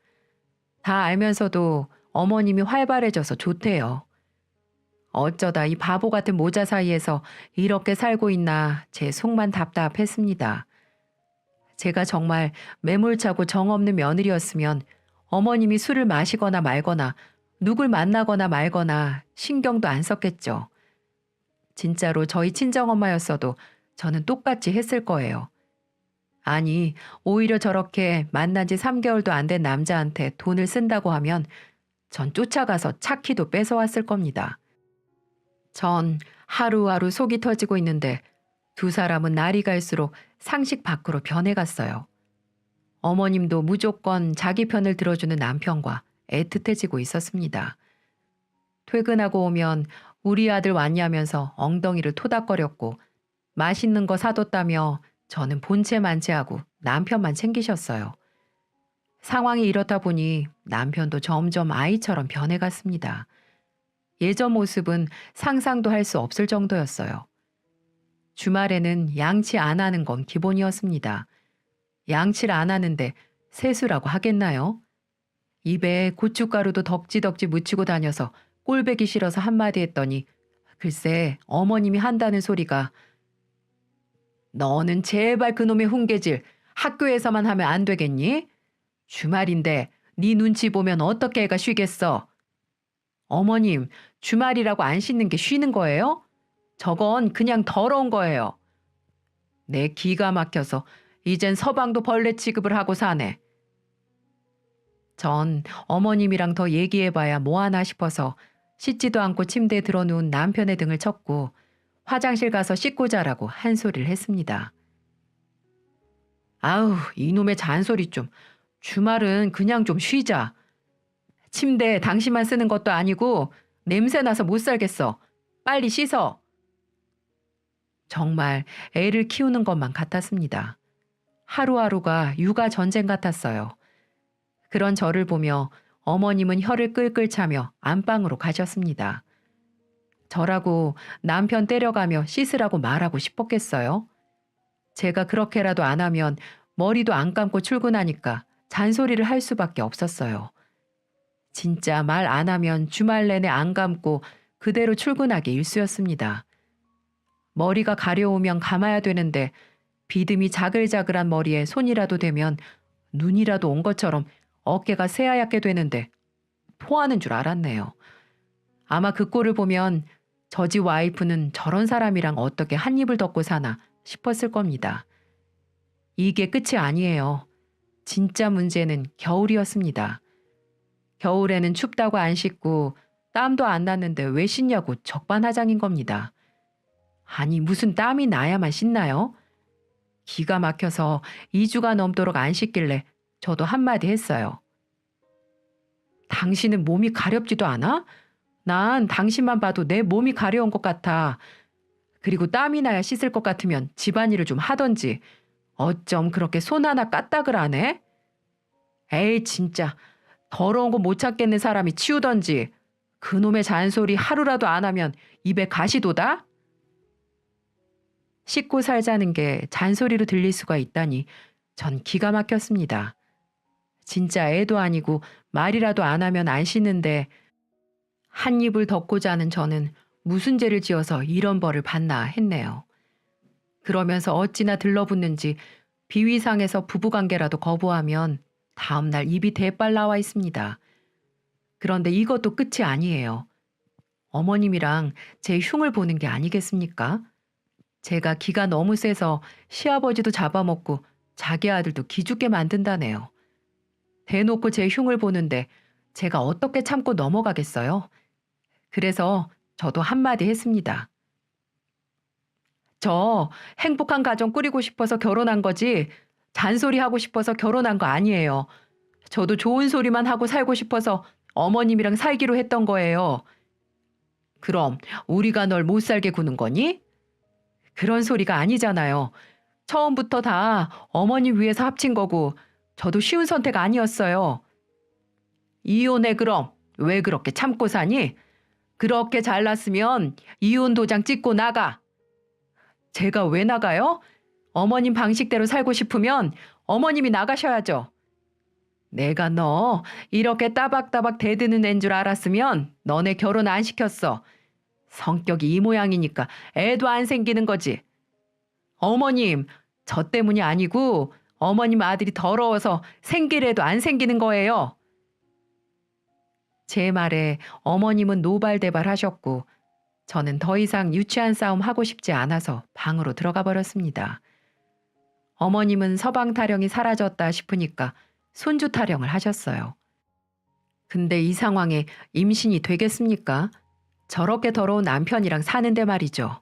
Speaker 1: 다 알면서도 어머님이 활발해져서 좋대요. 어쩌다 이 바보 같은 모자 사이에서 이렇게 살고 있나 제 속만 답답했습니다. 제가 정말 매몰차고 정없는 며느리였으면 어머님이 술을 마시거나 말거나 누굴 만나거나 말거나 신경도 안 썼겠죠. 진짜로 저희 친정엄마였어도 저는 똑같이 했을 거예요. 아니, 오히려 저렇게 만난 지 3개월도 안 된 남자한테 돈을 쓴다고 하면 전 쫓아가서 차 키도 뺏어왔을 겁니다. 전 하루하루 속이 터지고 있는데 두 사람은 날이 갈수록 상식 밖으로 변해갔어요. 어머님도 무조건 자기 편을 들어주는 남편과 애틋해지고 있었습니다. 퇴근하고 오면 우리 아들 왔냐면서 엉덩이를 토닥거렸고 맛있는 거 사뒀다며 저는 본체 만취하고 남편만 챙기셨어요. 상황이 이렇다 보니 남편도 점점 아이처럼 변해갔습니다. 예전 모습은 상상도 할 수 없을 정도였어요. 주말에는 양치 안 하는 건 기본이었습니다. 양치를 안 하는데 세수라고 하겠나요? 입에 고춧가루도 덕지덕지 묻히고 다녀서 꼴배기 싫어서 한마디 했더니 글쎄 어머님이 한다는 소리가 너는 제발 그놈의 훈계질 학교에서만 하면 안 되겠니? 주말인데 네 눈치 보면 어떻게 애가 쉬겠어? 어머님, 주말이라고 안 씻는 게 쉬는 거예요? 저건 그냥 더러운 거예요. 내 기가 막혀서 이젠 서방도 벌레 취급을 하고 사네. 전 어머님이랑 더 얘기해봐야 뭐하나 싶어서 씻지도 않고 침대에 들어누운 남편의 등을 쳤고 화장실 가서 씻고 자라고 한 소리를 했습니다. 아우, 이놈의 잔소리 좀. 주말은 그냥 좀 쉬자. 침대 당신만 쓰는 것도 아니고 냄새 나서 못 살겠어. 빨리 씻어. 정말 애를 키우는 것만 같았습니다. 하루하루가 육아 전쟁 같았어요. 그런 저를 보며 어머님은 혀를 끌끌 차며 안방으로 가셨습니다. 저라고 남편 때려가며 씻으라고 말하고 싶었겠어요? 제가 그렇게라도 안 하면 머리도 안 감고 출근하니까 잔소리를 할 수밖에 없었어요. 진짜 말 안 하면 주말 내내 안 감고 그대로 출근하기 일쑤였습니다. 머리가 가려우면 감아야 되는데 비듬이 자글자글한 머리에 손이라도 대면 눈이라도 온 것처럼 어깨가 새하얗게 되는데 토하는 줄 알았네요. 아마 그 꼴을 보면 저지 와이프는 저런 사람이랑 어떻게 한 입을 덮고 사나 싶었을 겁니다. 이게 끝이 아니에요. 진짜 문제는 겨울이었습니다. 겨울에는 춥다고 안 씻고 땀도 안 났는데 왜 씻냐고 적반하장인 겁니다. 아니 무슨 땀이 나야만 씻나요? 기가 막혀서 2주가 넘도록 안 씻길래 저도 한마디 했어요. 당신은 몸이 가렵지도 않아? 난 당신만 봐도 내 몸이 가려운 것 같아. 그리고 땀이 나야 씻을 것 같으면 집안일을 좀 하던지 어쩜 그렇게 손 하나 까딱을 안 해? 에이 진짜 더러운 거 못 참겠는 사람이 치우던지 그놈의 잔소리 하루라도 안 하면 입에 가시도다? 씻고 살자는 게 잔소리로 들릴 수가 있다니 전 기가 막혔습니다. 진짜 애도 아니고 말이라도 안 하면 안 씻는데 한 입을 덮고 자는 저는 무슨 죄를 지어서 이런 벌을 받나 했네요. 그러면서 어찌나 들러붙는지 비위상에서 부부관계라도 거부하면 다음날 입이 대빨 나와 있습니다. 그런데 이것도 끝이 아니에요. 어머님이랑 제 흉을 보는 게 아니겠습니까? 제가 기가 너무 세서 시아버지도 잡아먹고 자기 아들도 기죽게 만든다네요. 대놓고 제 흉을 보는데 제가 어떻게 참고 넘어가겠어요? 그래서 저도 한마디 했습니다. 저 행복한 가정 꾸리고 싶어서 결혼한 거지 잔소리하고 싶어서 결혼한 거 아니에요. 저도 좋은 소리만 하고 살고 싶어서 어머님이랑 살기로 했던 거예요. 그럼 우리가 널 못 살게 구는 거니? 그런 소리가 아니잖아요. 처음부터 다 어머님 위해서 합친 거고 저도 쉬운 선택 아니었어요. 이혼해 그럼. 왜 그렇게 참고 사니? 그렇게 잘났으면 이혼 도장 찍고 나가. 제가 왜 나가요? 어머님 방식대로 살고 싶으면 어머님이 나가셔야죠. 내가 너 이렇게 따박따박 대드는 애인 줄 알았으면 너네 결혼 안 시켰어. 성격이 이 모양이니까 애도 안 생기는 거지. 어머님, 저 때문이 아니고 어머님 아들이 더러워서 생길 애도 안 생기는 거예요. 제 말에 어머님은 노발대발 하셨고 저는 더 이상 유치한 싸움 하고 싶지 않아서 방으로 들어가 버렸습니다. 어머님은 서방 타령이 사라졌다 싶으니까 손주 타령을 하셨어요. 근데 이 상황에 임신이 되겠습니까? 저렇게 더러운 남편이랑 사는데 말이죠.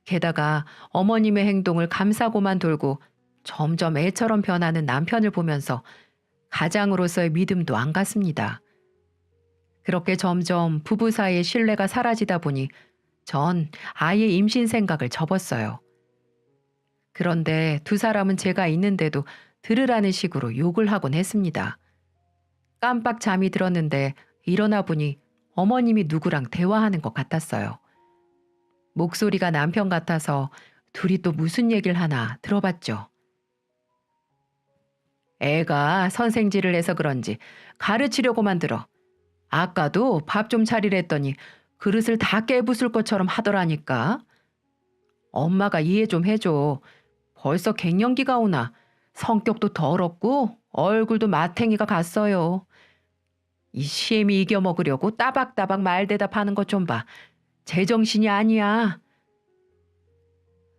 Speaker 1: 게다가 어머님의 행동을 감싸고만 돌고 점점 애처럼 변하는 남편을 보면서 가장으로서의 믿음도 안 갔습니다. 그렇게 점점 부부 사이의 신뢰가 사라지다 보니 전 아예 임신 생각을 접었어요. 그런데 두 사람은 제가 있는데도 들으라는 식으로 욕을 하곤 했습니다. 깜빡 잠이 들었는데 일어나 보니 어머님이 누구랑 대화하는 것 같았어요. 목소리가 남편 같아서 둘이 또 무슨 얘기를 하나 들어봤죠. 애가 선생질을 해서 그런지 가르치려고만 들어. 아까도 밥 좀 차리랬더니 그릇을 다 깨부술 것처럼 하더라니까. 엄마가 이해 좀 해줘. 벌써 갱년기가 오나. 성격도 더럽고 얼굴도 마탱이가 갔어요. 이 시애미 이겨먹으려고 따박따박 말대답하는 것 좀 봐. 제정신이 아니야.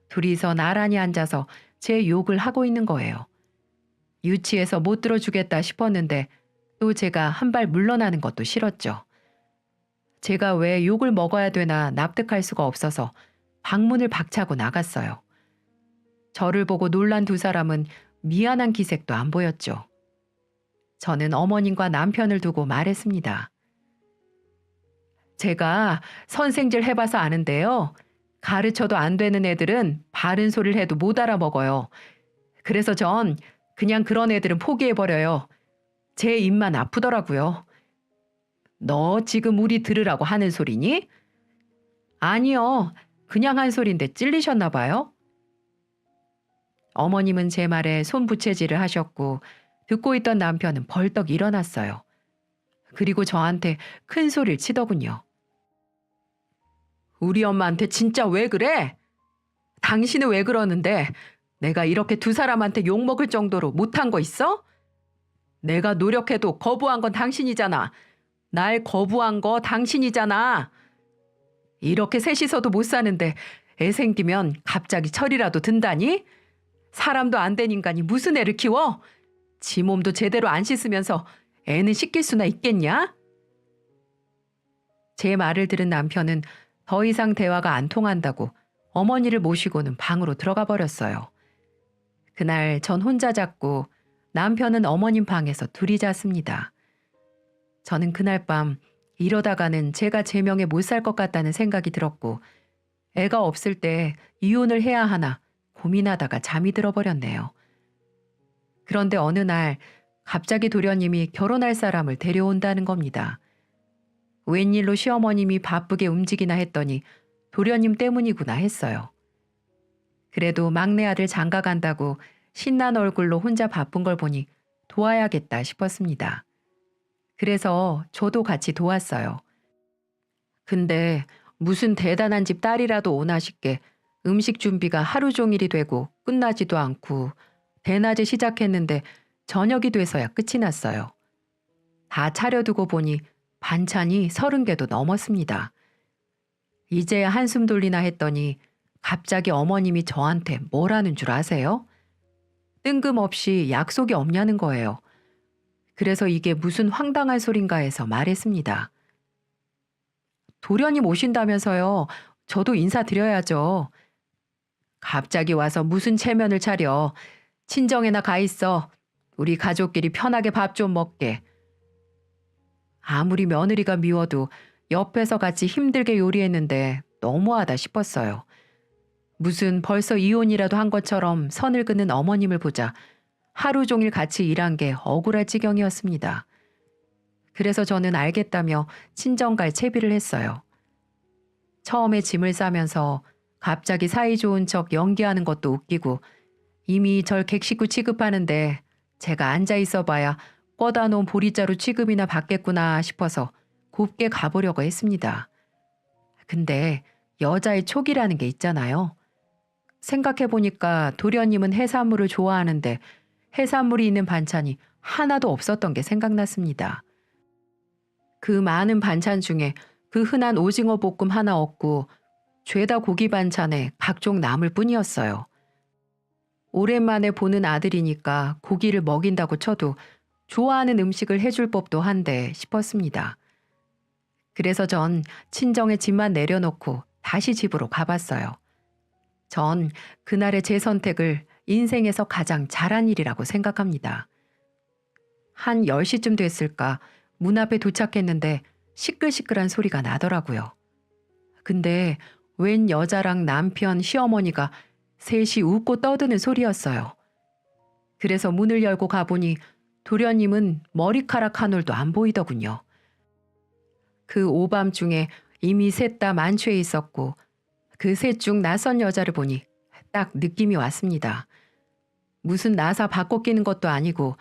Speaker 1: 둘이서 나란히 앉아서 제 욕을 하고 있는 거예요. 유치해서 못 들어주겠다 싶었는데 또 제가 한 발 물러나는 것도 싫었죠. 제가 왜 욕을 먹어야 되나 납득할 수가 없어서 방문을 박차고 나갔어요. 저를 보고 놀란 두 사람은 미안한 기색도 안 보였죠. 저는 어머님과 남편을 두고 말했습니다. 제가 선생질 해봐서 아는데요. 가르쳐도 안 되는 애들은 바른 소리를 해도 못 알아먹어요. 그래서 전 그냥 그런 애들은 포기해버려요. 제 입만 아프더라고요. 너 지금 우리 들으라고 하는 소리니? 아니요. 그냥 한 소린데 찔리셨나 봐요. 어머님은 제 말에 손부채질을 하셨고 듣고 있던 남편은 벌떡 일어났어요. 그리고 저한테 큰 소리를 치더군요. 우리 엄마한테 진짜 왜 그래? 당신은 왜 그러는데 내가 이렇게 두 사람한테 욕먹을 정도로 못한 거 있어? 내가 노력해도 거부한 건 당신이잖아. 날 거부한 거 당신이잖아. 이렇게 셋이서도 못 사는데 애 생기면 갑자기 철이라도 든다니? 사람도 안 된 인간이 무슨 애를 키워? 지 몸도 제대로 안 씻으면서 애는 씻길 수나 있겠냐? 제 말을 들은 남편은 더 이상 대화가 안 통한다고 어머니를 모시고는 방으로 들어가 버렸어요. 그날 전 혼자 잤고 남편은 어머님 방에서 둘이 잤습니다. 저는 그날 밤 이러다가는 제가 제명에 못 살 것 같다는 생각이 들었고 애가 없을 때 이혼을 해야 하나 고민하다가 잠이 들어버렸네요. 그런데 어느 날 갑자기 도련님이 결혼할 사람을 데려온다는 겁니다. 웬일로 시어머님이 바쁘게 움직이나 했더니 도련님 때문이구나 했어요. 그래도 막내 아들 장가 간다고 신난 얼굴로 혼자 바쁜 걸 보니 도와야겠다 싶었습니다. 그래서 저도 같이 도왔어요. 근데 무슨 대단한 집 딸이라도 오나 싶게 음식 준비가 하루 종일이 되고 끝나지도 않고 대낮에 시작했는데 저녁이 돼서야 끝이 났어요. 다 차려두고 보니 반찬이 30개도 넘었습니다. 이제야 한숨 돌리나 했더니 갑자기 어머님이 저한테 뭐라는 줄 아세요? 뜬금없이 약속이 없냐는 거예요. 그래서 이게 무슨 황당한 소린가 해서 말했습니다. 도련님 오신다면서요. 저도 인사드려야죠. 갑자기 와서 무슨 체면을 차려. 친정에나 가 있어. 우리 가족끼리 편하게 밥 좀 먹게. 아무리 며느리가 미워도 옆에서 같이 힘들게 요리했는데 너무하다 싶었어요. 무슨 벌써 이혼이라도 한 것처럼 선을 긋는 어머님을 보자 하루 종일 같이 일한 게 억울할 지경이었습니다. 그래서 저는 알겠다며 친정 갈 채비를 했어요. 처음에 짐을 싸면서 갑자기 사이 좋은 척 연기하는 것도 웃기고 이미 절 객식구 취급하는데 제가 앉아 있어 봐야 꿔다 놓은 보리자루 취급이나 받겠구나 싶어서 곱게 가보려고 했습니다. 근데 여자의 촉이라는 게 있잖아요. 생각해보니까 도련님은 해산물을 좋아하는데 해산물이 있는 반찬이 하나도 없었던 게 생각났습니다. 그 많은 반찬 중에 그 흔한 오징어 볶음 하나 없고 죄다 고기 반찬에 각종 나물 뿐이었어요. 오랜만에 보는 아들이니까 고기를 먹인다고 쳐도 좋아하는 음식을 해줄 법도 한데 싶었습니다. 그래서 전 친정에 짐만 내려놓고 다시 집으로 가봤어요. 전 그날의 제 선택을 인생에서 가장 잘한 일이라고 생각합니다. 한 10시쯤 됐을까 문 앞에 도착했는데 시끌시끌한 소리가 나더라고요. 근데 웬 여자랑 남편, 시어머니가 셋이 웃고 떠드는 소리였어요. 그래서 문을 열고 가보니 도련님은 머리카락 한 올도 안 보이더군요. 그 오밤중에 이미 셋 다 만취해 있었고 그 셋 중 낯선 여자를 보니 딱 느낌이 왔습니다. 무슨 나사 바꿔 끼는 것도 아니고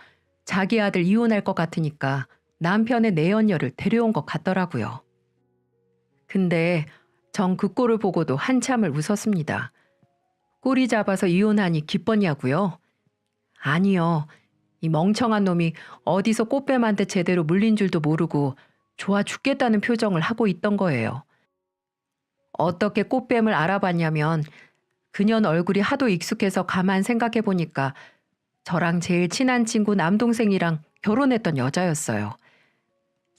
Speaker 1: 자기 아들 이혼할 것 같으니까 남편의 내연녀를 데려온 것 같더라고요. 근데 전 그 꼴을 보고도 한참을 웃었습니다. 꼬리 잡아서 이혼하니 기뻤냐고요? 아니요. 이 멍청한 놈이 어디서 꽃뱀한테 제대로 물린 줄도 모르고 좋아 죽겠다는 표정을 하고 있던 거예요. 어떻게 꽃뱀을 알아봤냐면 그년 얼굴이 하도 익숙해서 가만 생각해 보니까 저랑 제일 친한 친구 남동생이랑 결혼했던 여자였어요.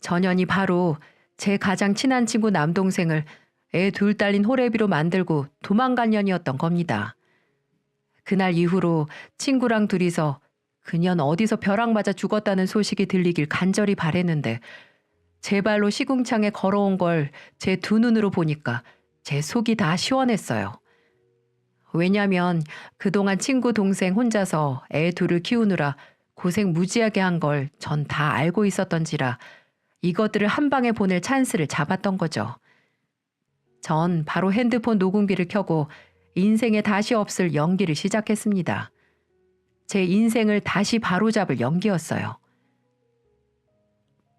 Speaker 1: 전현이 바로 제 가장 친한 친구 남동생을 애 둘 딸린 호래비로 만들고 도망간 년이었던 겁니다. 그날 이후로 친구랑 둘이서 그년 어디서 벼락 맞아 죽었다는 소식이 들리길 간절히 바랬는데 제 발로 시궁창에 걸어온 걸 제 두 눈으로 보니까 제 속이 다 시원했어요. 왜냐면 그동안 친구 동생 혼자서 애 둘을 키우느라 고생 무지하게 한 걸 전 다 알고 있었던지라 이것들을 한 방에 보낼 찬스를 잡았던 거죠. 전 바로 핸드폰 녹음기를 켜고 인생에 다시 없을 연기를 시작했습니다. 제 인생을 다시 바로잡을 연기였어요.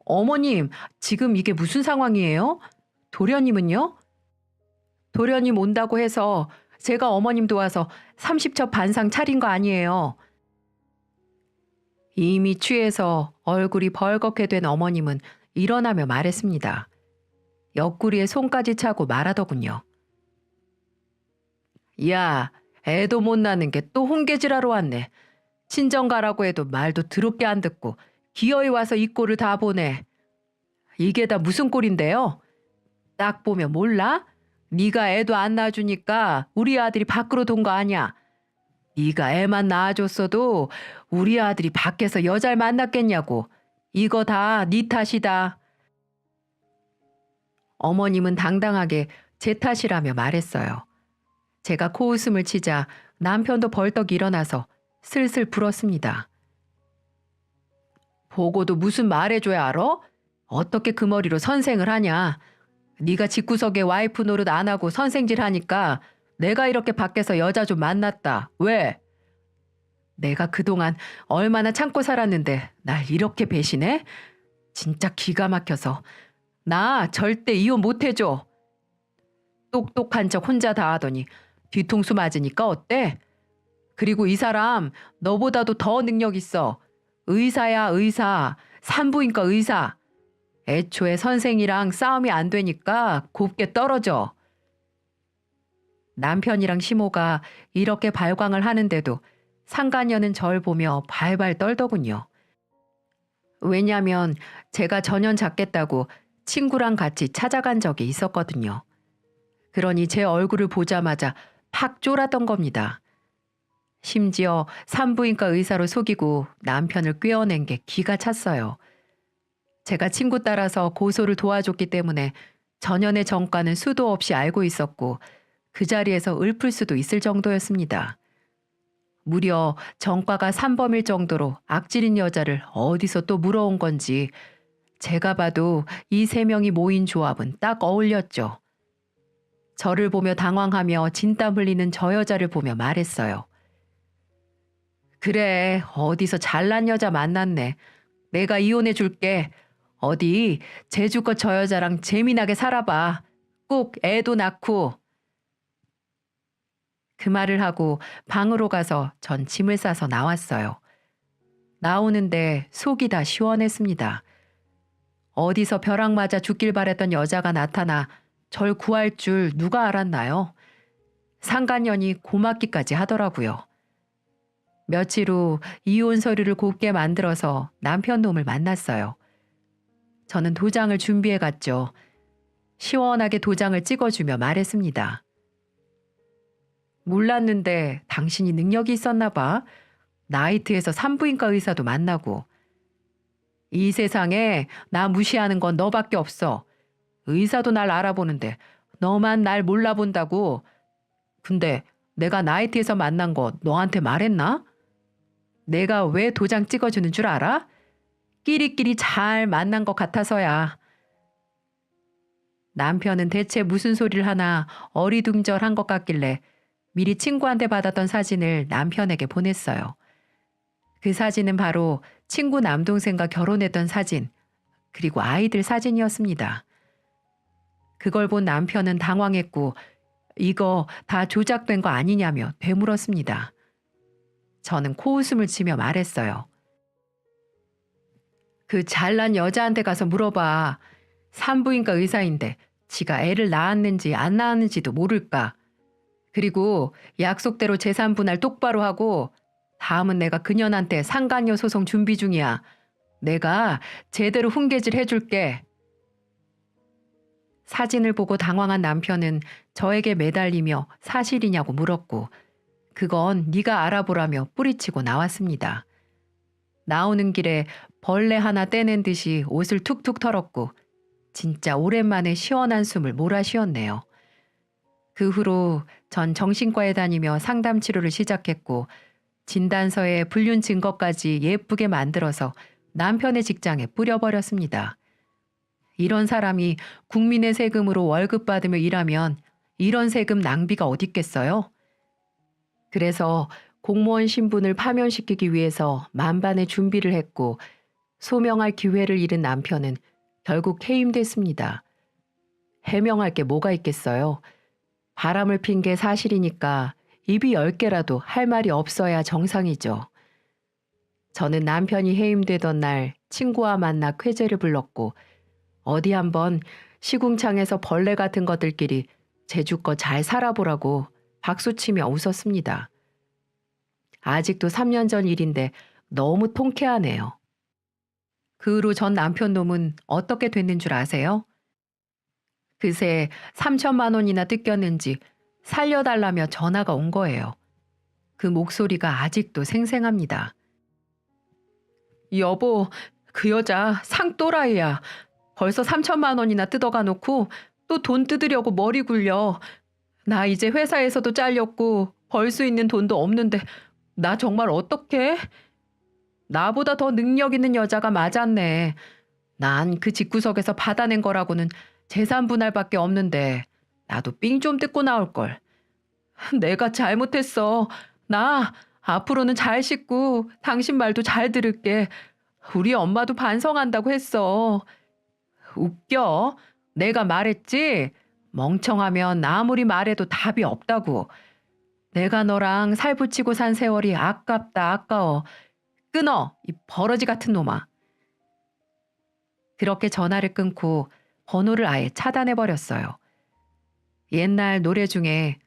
Speaker 1: 어머님, 지금 이게 무슨 상황이에요? 도련님은요? 도련님 온다고 해서 제가 어머님 도와서 30첩 반상 차린 거 아니에요. 이미 취해서 얼굴이 벌겋게 된 어머님은 일어나며 말했습니다. 옆구리에 손까지 차고 말하더군요. 야, 애도 못 낳는 게 또 혼개질하러 왔네. 친정 가라고 해도 말도 더럽게 안 듣고 기어이 와서 이 꼴을 다 보네. 이게 다 무슨 꼴인데요? 딱 보면 몰라? 네가 애도 안 낳아주니까 우리 아들이 밖으로 돈 거 아냐? 네가 애만 낳아줬어도 우리 아들이 밖에서 여자를 만났겠냐고. 이거 다 네 탓이다. 어머님은 당당하게 제 탓이라며 말했어요. 제가 코웃음을 치자 남편도 벌떡 일어나서 슬슬 불었습니다. 보고도 무슨 말해줘야 알아? 어떻게 그 머리로 선생을 하냐? 네가 집구석에 와이프 노릇 안 하고 선생질 하니까 내가 이렇게 밖에서 여자 좀 만났다. 왜? 내가 그동안 얼마나 참고 살았는데 날 이렇게 배신해? 진짜 기가 막혀서. 나 절대 이혼 못 해줘. 똑똑한 척 혼자 다 하더니 뒤통수 맞으니까 어때? 그리고 이 사람 너보다도 더 능력 있어. 의사야 의사. 산부인과 의사. 애초에 선생이랑 싸움이 안 되니까 곱게 떨어져. 남편이랑 시모가 이렇게 발광을 하는데도 상간녀는 절 보며 발발 떨더군요. 왜냐면 제가 전연 잡겠다고 친구랑 같이 찾아간 적이 있었거든요. 그러니 제 얼굴을 보자마자 팍 쫄았던 겁니다. 심지어 산부인과 의사로 속이고 남편을 꿰어낸 게 기가 찼어요. 제가 친구 따라서 고소를 도와줬기 때문에 전연의 정과는 수도 없이 알고 있었고 그 자리에서 읊을 수도 있을 정도였습니다. 무려 정과가 산범일 정도로 악질인 여자를 어디서 또 물어온 건지 제가 봐도 이 세 명이 모인 조합은 딱 어울렸죠. 저를 보며 당황하며 진땀 흘리는 저 여자를 보며 말했어요. 그래, 어디서 잘난 여자 만났네. 내가 이혼해 줄게. 어디 제주껏 저 여자랑 재미나게 살아봐. 꼭 애도 낳고. 그 말을 하고 방으로 가서 전 짐을 싸서 나왔어요. 나오는데 속이 다 시원했습니다. 어디서 벼락 맞아 죽길 바랬던 여자가 나타나 절 구할 줄 누가 알았나요? 상간년이 고맙기까지 하더라고요. 며칠 후 이혼 서류를 곱게 만들어서 남편 놈을 만났어요. 저는 도장을 준비해 갔죠. 시원하게 도장을 찍어주며 말했습니다. 몰랐는데 당신이 능력이 있었나 봐. 나이트에서 산부인과 의사도 만나고. 이 세상에 나 무시하는 건 너밖에 없어. 의사도 날 알아보는데 너만 날 몰라본다고. 근데 내가 나이트에서 만난 거 너한테 말했나? 내가 왜 도장 찍어주는 줄 알아? 끼리끼리 잘 만난 것 같아서야. 남편은 대체 무슨 소리를 하나 어리둥절한 것 같길래 미리 친구한테 받았던 사진을 남편에게 보냈어요. 그 사진은 바로 친구 남동생과 결혼했던 사진, 그리고 아이들 사진이었습니다. 그걸 본 남편은 당황했고 이거 다 조작된 거 아니냐며 되물었습니다. 저는 코웃음을 치며 말했어요. 그 잘난 여자한테 가서 물어봐. 산부인과 의사인데 지가 애를 낳았는지 안 낳았는지도 모를까. 그리고 약속대로 재산 분할 똑바로 하고 다음은 내가 그년한테 상간녀 소송 준비 중이야. 내가 제대로 훈계질 해줄게. 사진을 보고 당황한 남편은 저에게 매달리며 사실이냐고 물었고 그건 네가 알아보라며 뿌리치고 나왔습니다. 나오는 길에 벌레 하나 떼낸 듯이 옷을 툭툭 털었고 진짜 오랜만에 시원한 숨을 몰아쉬었네요. 그 후로 전 정신과에 다니며 상담 치료를 시작했고 진단서에 불륜 증거까지 예쁘게 만들어서 남편의 직장에 뿌려버렸습니다. 이런 사람이 국민의 세금으로 월급 받으며 일하면 이런 세금 낭비가 어딨겠어요? 그래서 공무원 신분을 파면시키기 위해서 만반의 준비를 했고 소명할 기회를 잃은 남편은 결국 해임됐습니다. 해명할 게 뭐가 있겠어요? 바람을 핀 게 사실이니까 입이 10개라도 할 말이 없어야 정상이죠. 저는 남편이 해임되던 날 친구와 만나 쾌제를 불렀고 어디 한번 시궁창에서 벌레 같은 것들끼리 제주껏 잘 살아보라고 박수치며 웃었습니다. 아직도 3년 전 일인데 너무 통쾌하네요. 그 후로 전 남편 놈은 어떻게 됐는 줄 아세요? 그새 3천만 원이나 뜯겼는지 살려달라며 전화가 온 거예요. 그 목소리가 아직도 생생합니다. 여보, 그 여자 상또라이야. 벌써 3천만 원이나 뜯어가 놓고 또 돈 뜯으려고 머리 굴려. 나 이제 회사에서도 잘렸고 벌 수 있는 돈도 없는데 나 정말 어떡해? 나보다 더 능력 있는 여자가 맞았네. 난 그 집구석에서 받아낸 거라고는 재산 분할밖에 없는데 나도 삥 좀 뜯고 나올 걸. 내가 잘못했어. 나 앞으로는 잘 씻고 당신 말도 잘 들을게. 우리 엄마도 반성한다고 했어. 웃겨. 내가 말했지? 멍청하면 아무리 말해도 답이 없다고. 내가 너랑 살붙이고 산 세월이 아깝다 아까워. 끊어, 이 버러지 같은 놈아. 그렇게 전화를 끊고 번호를 아예 차단해버렸어요. 옛날 노래 중에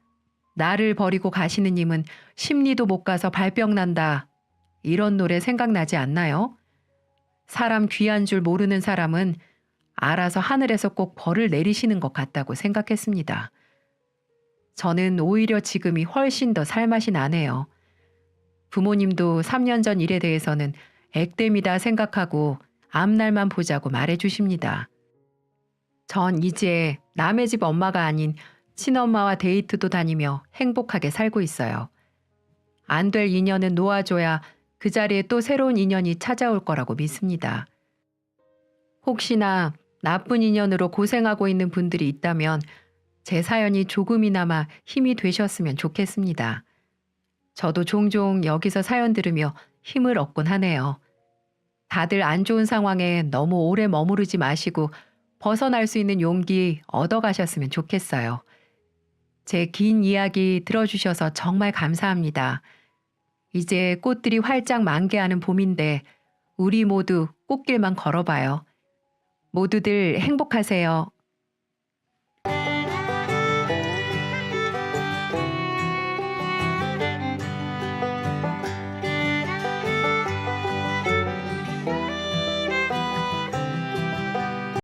Speaker 1: 나를 버리고 가시는 님은 심리도 못 가서 발병 난다. 이런 노래 생각나지 않나요? 사람 귀한 줄 모르는 사람은 알아서 하늘에서 꼭 벌을 내리시는 것 같다고 생각했습니다. 저는 오히려 지금이 훨씬 더 살맛이 나네요. 부모님도 3년 전 일에 대해서는 액땜이다 생각하고 앞날만 보자고 말해주십니다. 전 이제 남의 집 엄마가 아닌 친엄마와 데이트도 다니며 행복하게 살고 있어요. 안 될 인연은 놓아줘야 그 자리에 또 새로운 인연이 찾아올 거라고 믿습니다. 혹시나 나쁜 인연으로 고생하고 있는 분들이 있다면 제 사연이 조금이나마 힘이 되셨으면 좋겠습니다. 저도 종종 여기서 사연 들으며 힘을 얻곤 하네요. 다들 안 좋은 상황에 너무 오래 머무르지 마시고 벗어날 수 있는 용기 얻어가셨으면 좋겠어요. 제 긴 이야기 들어주셔서 정말 감사합니다. 이제 꽃들이 활짝 만개하는 봄인데 우리 모두 꽃길만 걸어봐요. 모두들 행복하세요.